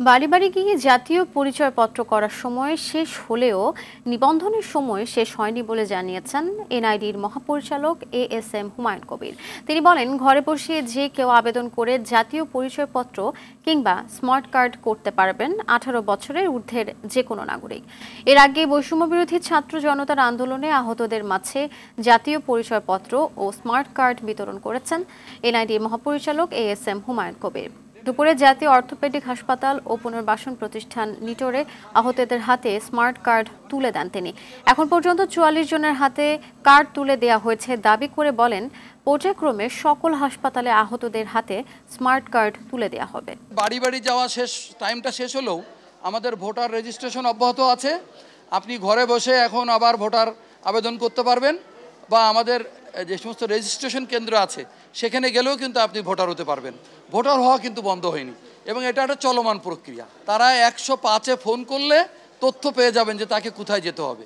বাড়ি বাড়ি গিয়ে জাতীয় পরিচয়পত্র করার সময় শেষ হলেও নিবন্ধনের সময় শেষ হয়নি বলে জানিয়েছেন এনআইডির মহাপরিচালক এএসএম হুমায়ুন কবির। তিনি বলেন, ঘরে বসে যে কেউ আবেদন করে জাতীয় পরিচয়পত্র কিংবা স্মার্ট কার্ড করতে পারবেন 18 বছরের ঊর্ধ্বের যে কোনো নাগরিক। এর আগে বৈষম্যবিরোধী ছাত্র জনতার আন্দোলনে আহতদের মাঝে জাতীয় পরিচয়পত্র ও স্মার্ট কার্ড বিতরণ করেছেন এনআইডির মহাপরিচালক এএসএম হুমায়ুন কবির। দুপুরে জাতীয় অর্থোপেডিক হাসপাতাল ও পুনর্বাসন প্রতিষ্ঠান নিটোরে আহতদের হাতে স্মার্ট কার্ড তুলে দেন তিনি। এখন পর্যন্ত 44 জনের হাতে কার্ড তুলে দেওয়া হয়েছে দাবি করে বলেন, পর্যায়ক্রমে সকল হাসপাতালে আহতদের হাতে স্মার্ট কার্ড তুলে দেওয়া হবে। বাড়ি বাড়ি যাওয়া টাইমটা শেষ হলেও আমাদের ভোটার রেজিস্ট্রেশন অব্যাহত আছে। আপনি ঘরে বসে এখন আবার ভোটার আবেদন করতে পারবেন, বা আমাদের যে সমস্ত রেজিস্ট্রেশন কেন্দ্র আছে সেখানে গেলেও কিন্তু আপনি ভোটার হতে পারবেন। ভোটার হওয়া কিন্তু বন্ধ হয়নি এবং এটা একটা চলমান প্রক্রিয়া। তারা 105-এ ফোন করলে তথ্য পেয়ে যাবেন যে তাকে কোথায় যেতে হবে।